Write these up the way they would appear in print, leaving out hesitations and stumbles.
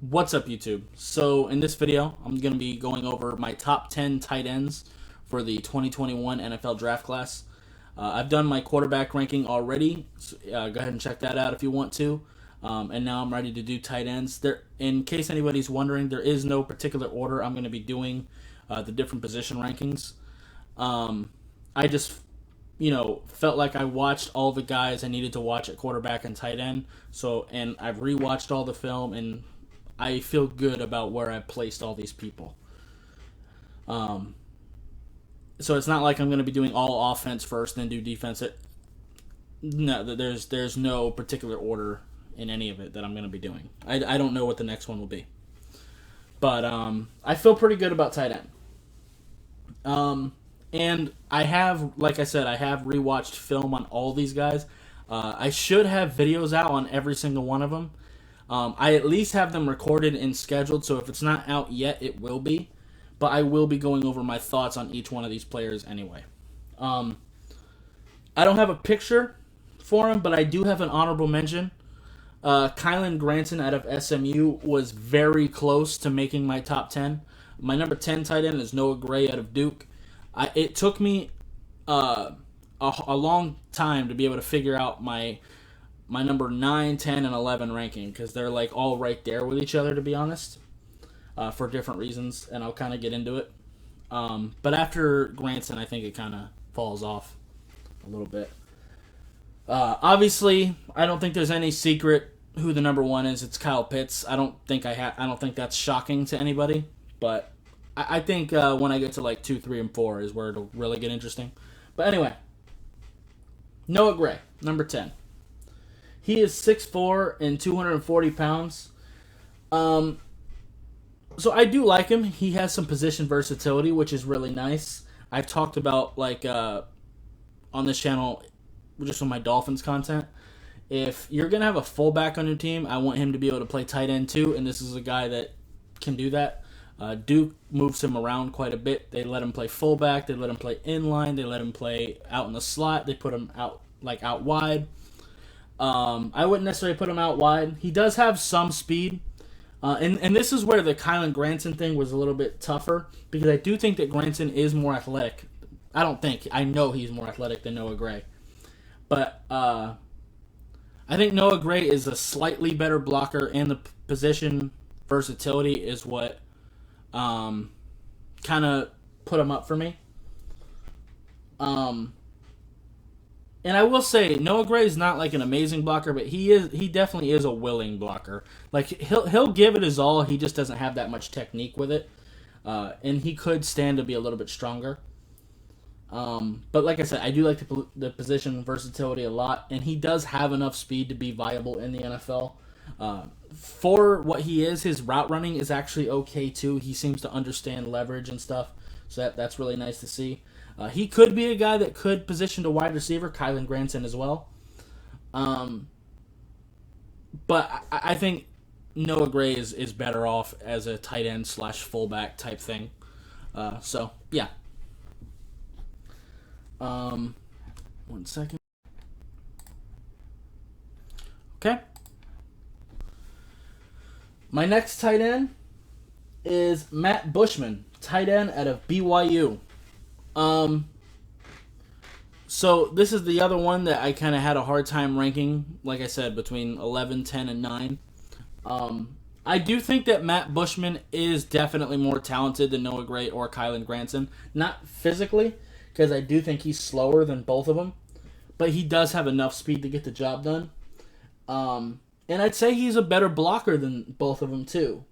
What's up, YouTube? So in this video, I'm going to be going over my top 10 tight ends for the 2021 NFL Draft Class. I've done my quarterback ranking already. So, go ahead and check that out if you want to. And now I'm ready to do tight ends. In case anybody's wondering, there is no particular order I'm going to be doing the different position rankings. I just, felt like I watched all the guys I needed to watch at quarterback and tight end. And I've rewatched all the film, and I feel good about where I placed all these people. So it's not like I'm going to be doing all offense first, then do defense. No, there's no particular order in any of it that I'm going to be doing. I don't know what the next one will be. But I feel pretty good about tight end. And I have, like I said, I have rewatched film on all these guys. I should have videos out on every single one of them. I at least have them recorded and scheduled, so if it's not out yet, it will be. But I will be going over my thoughts on each one of these players anyway. I don't have a picture for him, but I do have an honorable mention. Kylan Granson out of SMU was very close to making my top 10. My number 10 tight end is Noah Gray out of Duke. It took me a long time to be able to figure out my number 9, 10, and 11 ranking, because they're like all right there with each other, to be honest, for different reasons, and I'll kind of get into it. But after Granson, I think it kind of falls off a little bit. Obviously, I don't think there's any secret who the number 1 is. It's Kyle Pitts. I don't think that's shocking to anybody, but I think when I get to like 2, 3, and 4 is where it'll really get interesting. But anyway, Noah Gray, number 10. He is 6'4" and 240 pounds. So I do like him. He has some position versatility, which is really nice. I've talked about, on this channel, just on my Dolphins content, if you're going to have a fullback on your team, I want him to be able to play tight end too, and this is a guy that can do that. Duke moves him around quite a bit. They let him play fullback. They let him play inline. They let him play out in the slot. They put him out wide. I wouldn't necessarily put him out wide. He does have some speed. And this is where the Kylan Granson thing was a little bit tougher, because I do think that Granson is more athletic. I know he's more athletic than Noah Gray. But I think Noah Gray is a slightly better blocker, and the position versatility is what kind of put him up for me. And I will say, Noah Gray is not like an amazing blocker, but he definitely is a willing blocker. Like, he'll give it his all. He just doesn't have that much technique with it, and he could stand to be a little bit stronger. But like I said, I do like the position versatility a lot, and he does have enough speed to be viable in the NFL. For what he is, his route running is actually okay too. He seems to understand leverage and stuff, so that's really nice to see. He could be a guy that could position to wide receiver, Kylan Granson as well. But I think Noah Gray is better off as a tight end / fullback type thing. So, yeah. 1 second. Okay. My next tight end is Matt Bushman, tight end out of BYU. So this is the other one that I kind of had a hard time ranking, like I said, between 11, 10, and 9. I do think that Matt Bushman is definitely more talented than Noah Gray or Kylan Granson. Not physically, because I do think he's slower than both of them, but he does have enough speed to get the job done. And I'd say he's a better blocker than both of them too.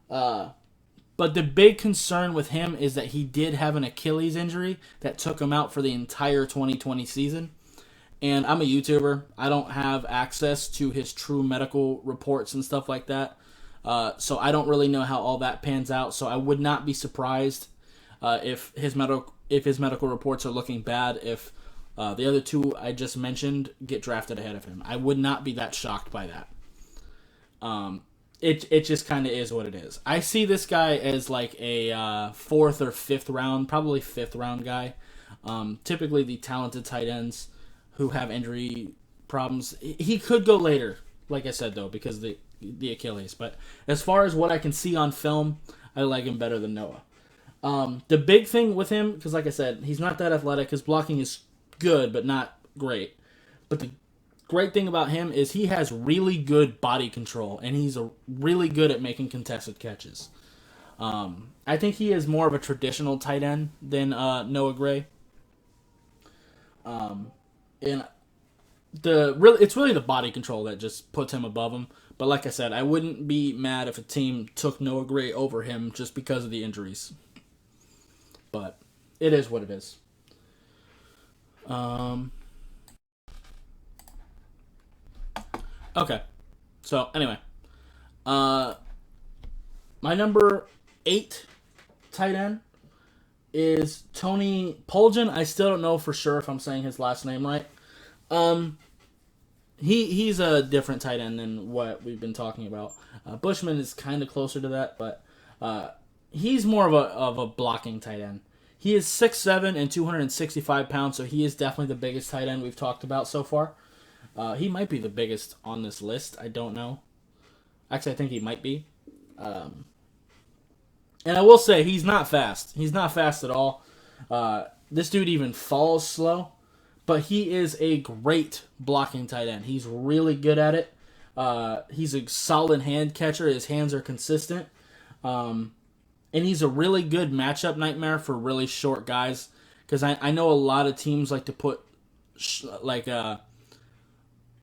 But the big concern with him is that he did have an Achilles injury that took him out for the entire 2020 season. And I'm a YouTuber. I don't have access to his true medical reports and stuff like that. So I don't really know how all that pans out. So I would not be surprised if his medical reports are looking bad, if the other two I just mentioned get drafted ahead of him. I would not be that shocked by that. It just kind of is what it is. I see this guy as like a 4th or 5th round, probably 5th round guy. Typically the talented tight ends who have injury problems. He could go later, like I said, though, because the Achilles. But as far as what I can see on film, I like him better than Noah. The big thing with him, because like I said, he's not that athletic. His blocking is good, but not great. But the great thing about him is he has really good body control, and he's really good at making contested catches. I think he is more of a traditional tight end than Noah Gray. And it's really the body control that just puts him above him. But like I said, I wouldn't be mad if a team took Noah Gray over him just because of the injuries. But it is what it is. Okay. So anyway, my number 8 tight end is Tony Polgen. I still don't know for sure if I'm saying his last name right. He's a different tight end than what we've been talking about. Bushman is kind of closer to that, but he's more of a blocking tight end. He is 6'7" and 265 pounds, so he is definitely the biggest tight end we've talked about so far. He might be the biggest on this list. I don't know. Actually, I think he might be. And I will say, he's not fast. He's not fast at all. This dude even falls slow. But he is a great blocking tight end. He's really good at it. He's a solid hand catcher. His hands are consistent. And he's a really good matchup nightmare for really short guys. Because I know a lot of teams like to put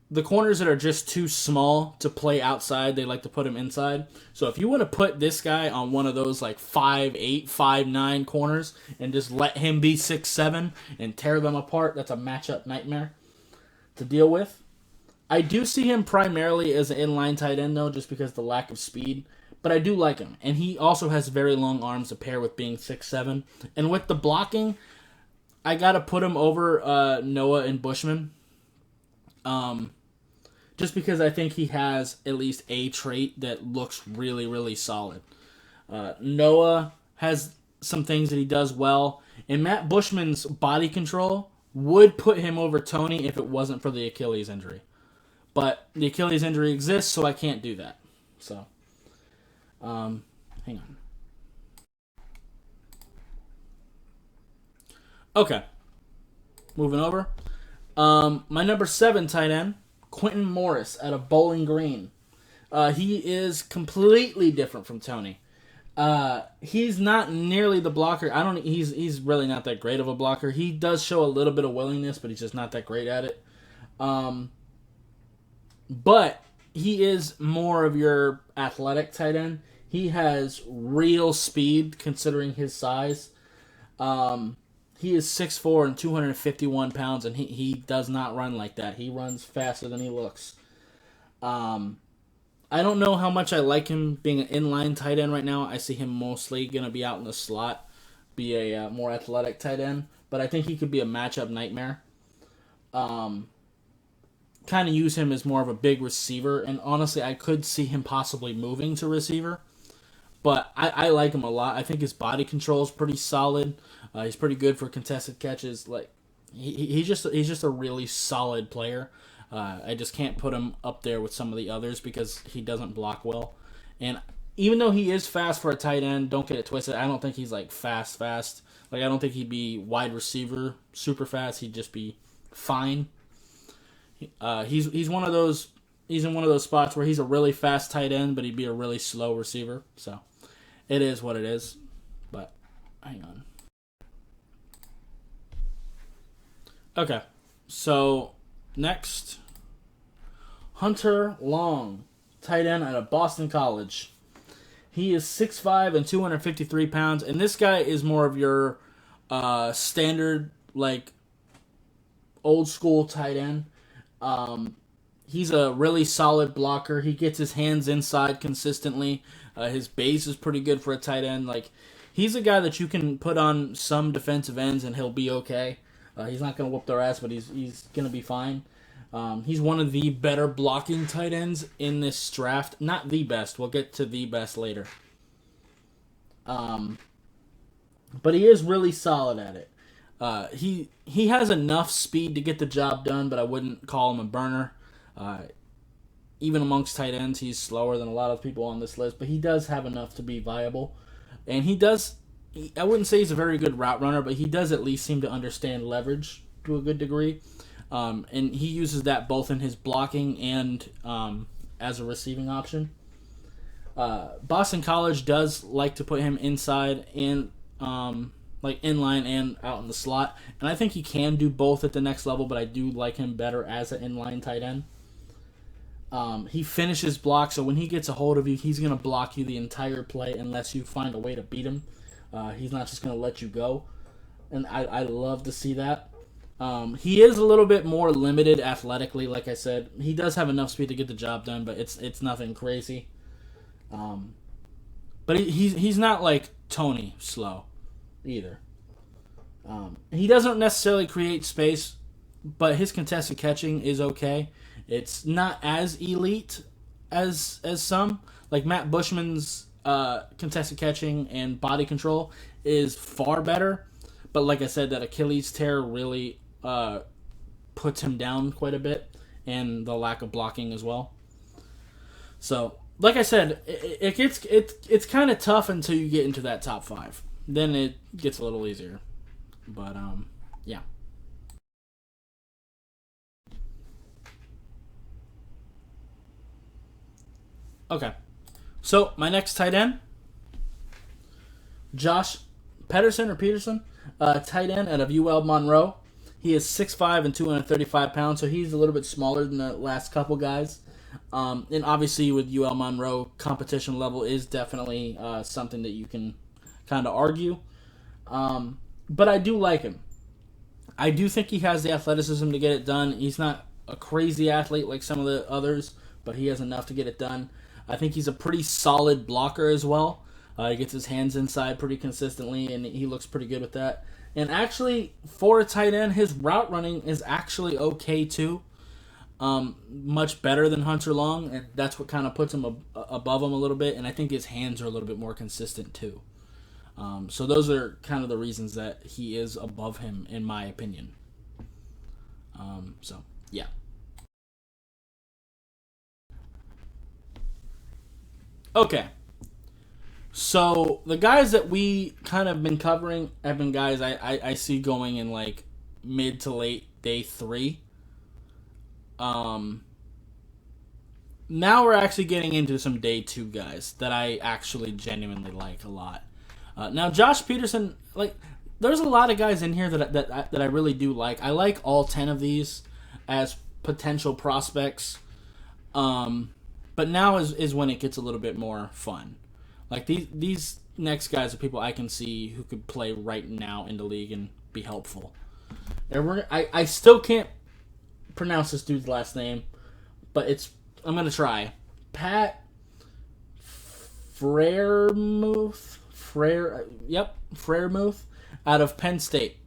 the corners that are just too small to play outside, they like to put them inside. So if you want to put this guy on one of those like 5'8", 5'9" corners and just let him be 6'7" and tear them apart, that's a matchup nightmare to deal with. I do see him primarily as an inline tight end, though, just because of the lack of speed. But I do like him. And he also has very long arms to pair with being 6'7". And with the blocking, I got to put him over Noah and Bushman. Just because I think he has at least a trait that looks really, really solid. Noah has some things that he does well. And Matt Bushman's body control would put him over Tony if it wasn't for the Achilles injury. But the Achilles injury exists, so I can't do that. So, hang on. Okay. Moving over. My number 7 tight end, Quentin Morris out of Bowling Green. He is completely different from Tony. He's not nearly the blocker. He's really not that great of a blocker. He does show a little bit of willingness, but he's just not that great at it. But he is more of your athletic tight end. He has real speed considering his size. He is 6'4" and 251 pounds, and he does not run like that. He runs faster than he looks. I don't know how much I like him being an inline tight end right now. I see him mostly going to be out in the slot, be a more athletic tight end. But I think he could be a matchup nightmare. Kind of use him as more of a big receiver. And honestly, I could see him possibly moving to receiver. But I like him a lot. I think his body control is pretty solid. He's pretty good for contested catches. Like he's just a really solid player. I just can't put him up there with some of the others because he doesn't block well. And even though he is fast for a tight end, don't get it twisted. I don't think he's like fast. Like I don't think he'd be wide receiver super fast. He'd just be fine. He's one of those. He's in one of those spots where he's a really fast tight end, but he'd be a really slow receiver. So it is what it is. But hang on. Okay, so next, Hunter Long, tight end out of Boston College. He is 6'5" and 253 pounds, and this guy is more of your standard, like, old school tight end. He's a really solid blocker. He gets his hands inside consistently. His base is pretty good for a tight end. Like, he's a guy that you can put on some defensive ends and he'll be okay. He's not going to whoop their ass, but he's going to be fine. He's one of the better blocking tight ends in this draft. Not the best. We'll get to the best later. But he is really solid at it. He has enough speed to get the job done, but I wouldn't call him a burner. even amongst tight ends, he's slower than a lot of people on this list, but he does have enough to be viable. And he does, I wouldn't say he's a very good route runner, but he does at least seem to understand leverage to a good degree. And he uses that both in his blocking and as a receiving option. Boston College does like to put him inside and like inline and out in the slot, and I think he can do both at the next level, but I do like him better as an inline tight end. He finishes blocks, so when he gets a hold of you, he's going to block you the entire play unless you find a way to beat him. He's not just going to let you go, and I love to see that. He is a little bit more limited athletically, like I said. He does have enough speed to get the job done, but it's nothing crazy. But he's not like Tony slow either. He doesn't necessarily create space, but his contested catching is okay. It's not as elite as some. Like Matt Bushman's contested catching and body control is far better. But like I said, that Achilles tear really puts him down quite a bit, and the lack of blocking as well. So, like I said, it's kind of tough until you get into that top 5. Then it gets a little easier. But yeah. Okay. So my next tight end, Josh Peterson, tight end out of UL Monroe. He is 6'5" and 235 pounds, so he's a little bit smaller than the last couple guys. And obviously with UL Monroe, competition level is definitely something that you can kind of argue. But I do like him. I do think he has the athleticism to get it done. He's not a crazy athlete like some of the others, but he has enough to get it done. I think he's a pretty solid blocker as well. He gets his hands inside pretty consistently, and he looks pretty good with that. And actually, for a tight end, his route running is actually okay too. Much better than Hunter Long, and that's what kind of puts him above him a little bit. And I think his hands are a little bit more consistent too. So those are kind of the reasons that he is above him, in my opinion. So yeah. Okay. So the guys that we kind of been covering have been guys I see going in like mid to late day 3. Now we're actually getting into some day 2 guys that I actually genuinely like a lot. Now Josh Peterson, like, there's a lot of guys in here that I really do like. I like all 10 of these as potential prospects. But now is when it gets a little bit more fun. Like these next guys are people I can see who could play right now in the league and be helpful. And I still can't pronounce this dude's last name, but I'm gonna try. Pat Freiermuth, out of Penn State.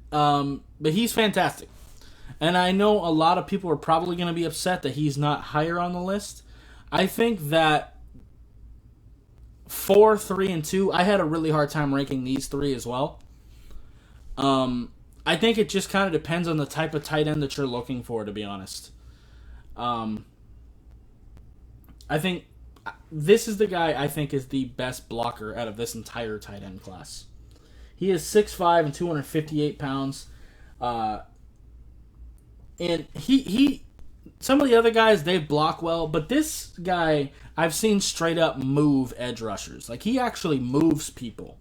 But he's fantastic. And I know a lot of people are probably going to be upset that he's not higher on the list. I think that 4, 3, and 2, I had a really hard time ranking these 3 as well. I think it just kind of depends on the type of tight end that you're looking for, to be honest. I think this is the guy I think is the best blocker out of this entire tight end class. He is 6'5" and 258 pounds. And he some of the other guys, they block well, but this guy I've seen straight up move edge rushers. Like, he actually moves people.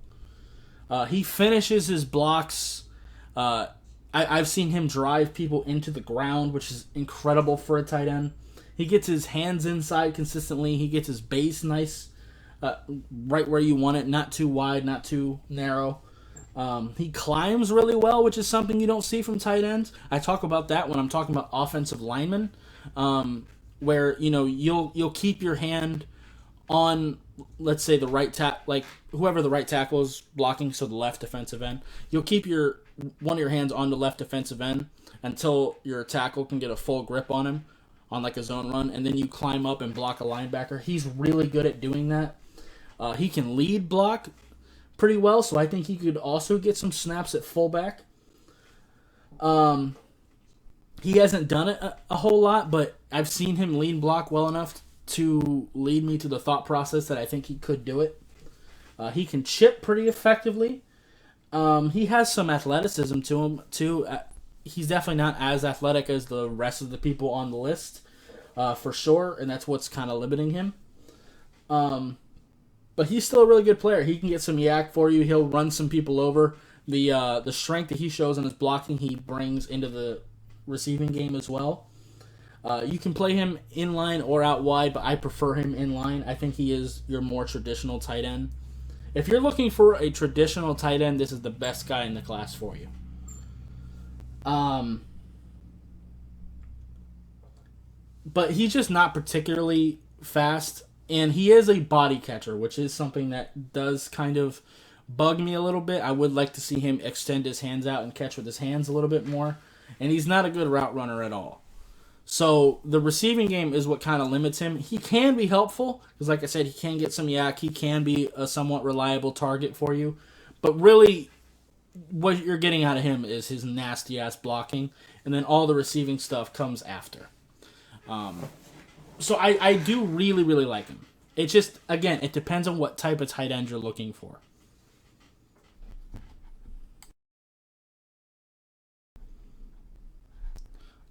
He finishes his blocks. I've seen him drive people into the ground, which is incredible for a tight end. He gets his hands inside consistently. He gets his base nice, right where you want it, not too wide, not too narrow. He climbs really well, which is something you don't see from tight ends. I talk about that when I'm talking about offensive linemen, where you'll keep your hand on, let's say, the right like whoever the right tackle is blocking, so the left defensive end. You'll keep one of your hands on the left defensive end until your tackle can get a full grip on him on like a zone run, and then you climb up and block a linebacker. He's really good at doing that. He can lead block pretty well, so I think he could also get some snaps at fullback. He hasn't done it a whole lot, but I've seen him lead block well enough to lead me to the thought process that I think he could do it. He can chip pretty effectively. He has some athleticism to him, too. He's definitely not as athletic as the rest of the people on the list, for sure, and that's what's kind of limiting him. But he's still a really good player. He can get some yak for you. He'll run some people over. The strength that he shows in his blocking, he brings into the receiving game as well. You can play him in line or out wide, but I prefer him in line. I think he is your more traditional tight end. If you're looking for a traditional tight end, this is the best guy in the class for you. But he's just not particularly fast, and he is a body catcher, which is something that does kind of bug me a little bit. I would like to see him extend his hands out and catch with his hands a little bit more, and he's not a good route runner at all. So the receiving game is what kind of limits him. He can be helpful because, like I said, he can get some yak. He can be a somewhat reliable target for you. But really, what you're getting out of him is his nasty-ass blocking, and then all the receiving stuff comes after. So I do really, really like him. It just, again, it depends on what type of tight end you're looking for.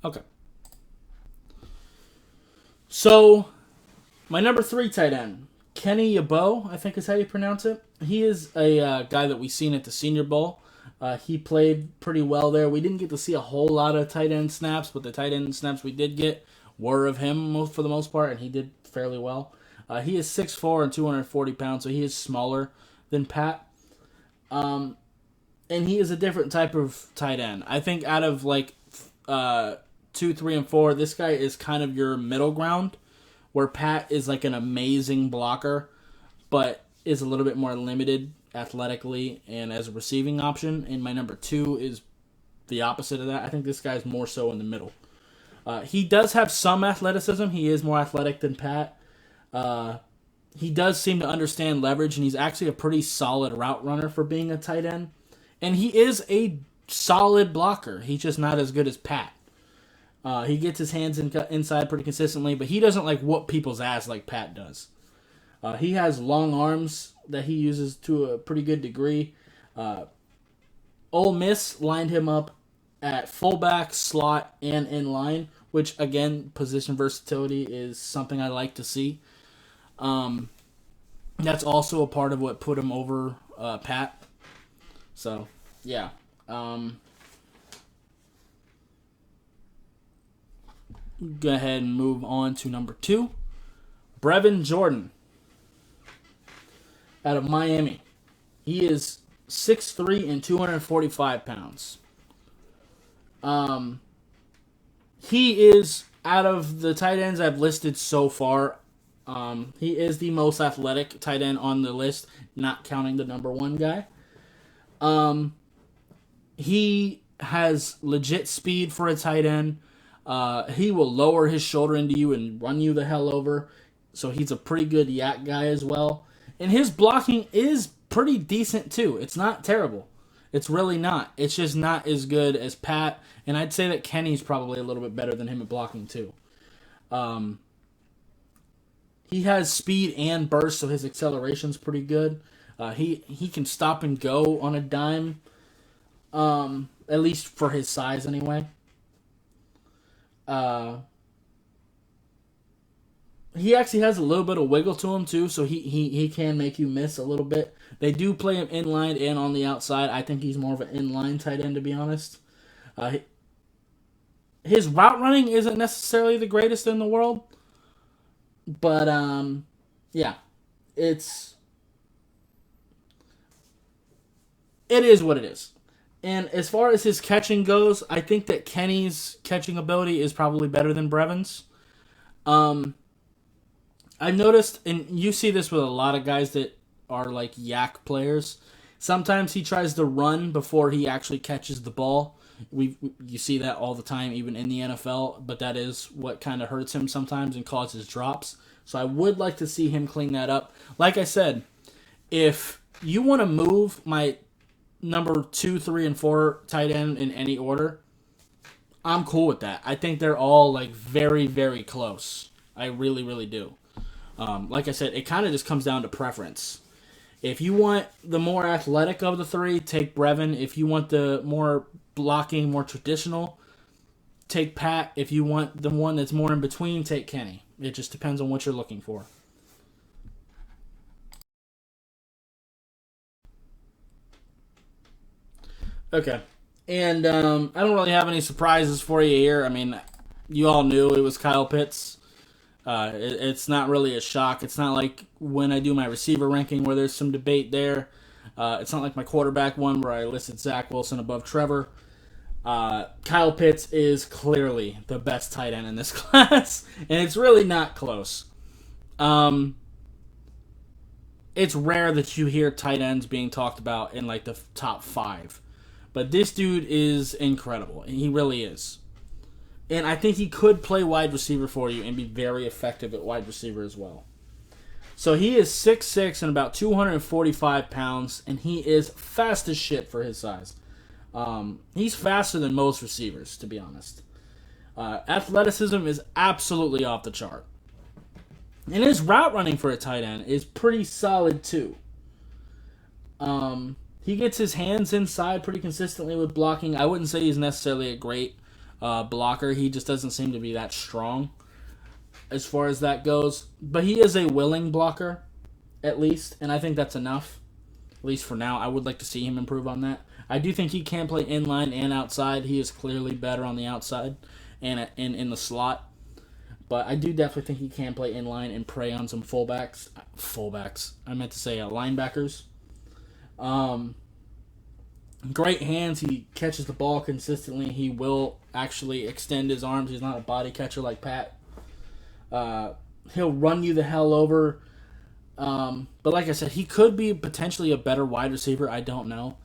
Okay. So, my number 3 tight end, Kenny Yabo, I think is how you pronounce it. He is a guy that we've seen at the Senior Bowl. He played pretty well there. We didn't get to see a whole lot of tight end snaps, but the tight end snaps we did get were of him for the most part, and he did fairly well. He is 6'4" and 240 pounds, so he is smaller than Pat. And he is a different type of tight end. I think out of like 2, 3, and 4, this guy is kind of your middle ground, where Pat is like an amazing blocker, but is a little bit more limited athletically and as a receiving option. And my number 2 is the opposite of that. I think this guy's more so in the middle. He does have some athleticism. He is more athletic than Pat. He does seem to understand leverage, and he's actually a pretty solid route runner for being a tight end. And he is a solid blocker. He's just not as good as Pat. He gets his hands inside pretty consistently, but he doesn't like whoop people's ass like Pat does. He has long arms that he uses to a pretty good degree. Ole Miss lined him up at fullback, slot, and in line, which, again, position versatility is something I like to see. That's also a part of what put him over Pat. So, yeah. Go ahead and move on to number 2. Brevin Jordan out of Miami. He is 6'3" and 245 pounds. He is, out of the tight ends I've listed so far, he is the most athletic tight end on the list, not counting the number 1 guy. He has legit speed for a tight end. He will lower his shoulder into you and run you the hell over. So he's a pretty good yak guy as well. And his blocking is pretty decent too. It's not terrible. It's really not. It's just not as good as Pat. And I'd say that Kenny's probably a little bit better than him at blocking too. He has speed and burst, so his acceleration's pretty good. He can stop and go on a dime. At least for his size anyway. He actually has a little bit of wiggle to him too, so he can make you miss a little bit. They do play him inline and on the outside. I think he's more of an inline tight end, to be honest. His route running isn't necessarily the greatest in the world, but yeah, it is what it is. And as far as his catching goes, I think that Kenny's catching ability is probably better than Brevin's. I've noticed, and you see this with a lot of guys that are like yak players, sometimes he tries to run before he actually catches the ball. You see that all the time, even in the NFL, but that is what kind of hurts him sometimes and causes drops. So I would like to see him clean that up. Like I said, if you want to move my number 2, 3, and 4 tight end in any order, I'm cool with that. I think they're all like very, very close. I really, really do. Like I said, it kind of just comes down to preference. If you want the more athletic of the three, take Brevin. If you want the more blocking, more traditional, take Pat. If you want the one that's more in between, take Kenny. It just depends on what you're looking for. Okay. And I don't really have any surprises for you here. I mean, you all knew it was Kyle Pitts. It's not really a shock. It's not like when I do my receiver ranking where there's some debate there. It's not like my quarterback one where I listed Zach Wilson above Trevor. Kyle Pitts is clearly the best tight end in this class, and it's really not close. It's rare that you hear tight ends being talked about in like the top 5. But this dude is incredible. He really is. And I think he could play wide receiver for you and be very effective at wide receiver as well. So he is 6'6" and about 245 pounds, and he is fast as shit for his size. He's faster than most receivers, to be honest. Athleticism is absolutely off the chart. And his route running for a tight end is pretty solid, too. He gets his hands inside pretty consistently with blocking. I wouldn't say he's necessarily a great blocker. He just doesn't seem to be that strong as far as that goes. But he is a willing blocker, at least, and I think that's enough, at least for now. I would like to see him improve on that. I do think he can play inline and outside. He is clearly better on the outside and in the slot. But I do definitely think he can play inline and prey on some fullbacks. I meant to say linebackers. Great hands. He catches the ball consistently. He will actually extend his arms. He's not a body catcher like Pat. He'll run you the hell over. But like I said, he could be potentially a better wide receiver. I don't know.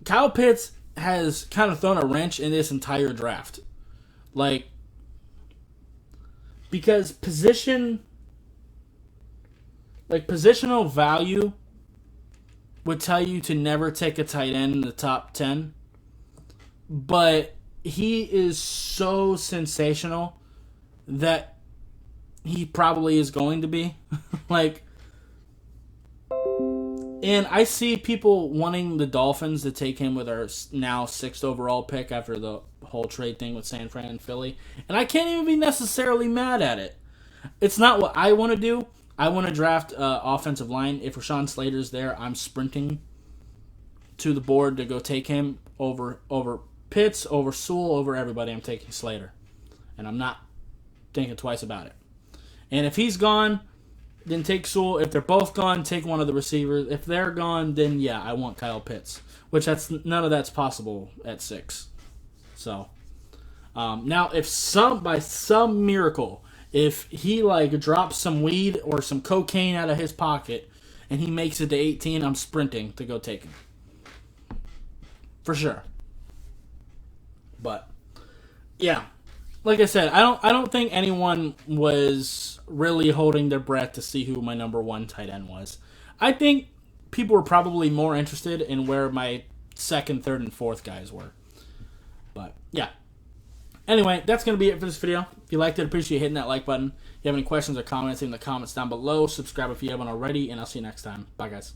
Kyle Pitts has kind of thrown a wrench in this entire draft. Because positional value would tell you to never take a tight end in the top 10. But he is so sensational that he probably is going to be. And I see people wanting the Dolphins to take him with our now 6th overall pick after the whole trade thing with San Fran and Philly. And I can't even be necessarily mad at it. It's not what I want to do. I want to draft offensive line. If Rashawn Slater's there, I'm sprinting to the board to go take him over Pitts, over Sewell, over everybody. I'm taking Slater. And I'm not thinking twice about it. And if he's gone, then take Sewell. If they're both gone, take one of the receivers. If they're gone, then yeah, I want Kyle Pitts. Which none of that's possible at 6. So now if by some miracle, if he drops some weed or some cocaine out of his pocket and he makes it to 18, I'm sprinting to go take him. For sure. But yeah. Like I said, I don't think anyone was really holding their breath to see who my number 1 tight end was. I think people were probably more interested in where my 2nd, 3rd, and 4th guys were. But yeah. Anyway, that's going to be it for this video. If you liked it, appreciate hitting that like button. If you have any questions or comments, leave in the comments down below. Subscribe if you haven't already, and I'll see you next time. Bye, guys.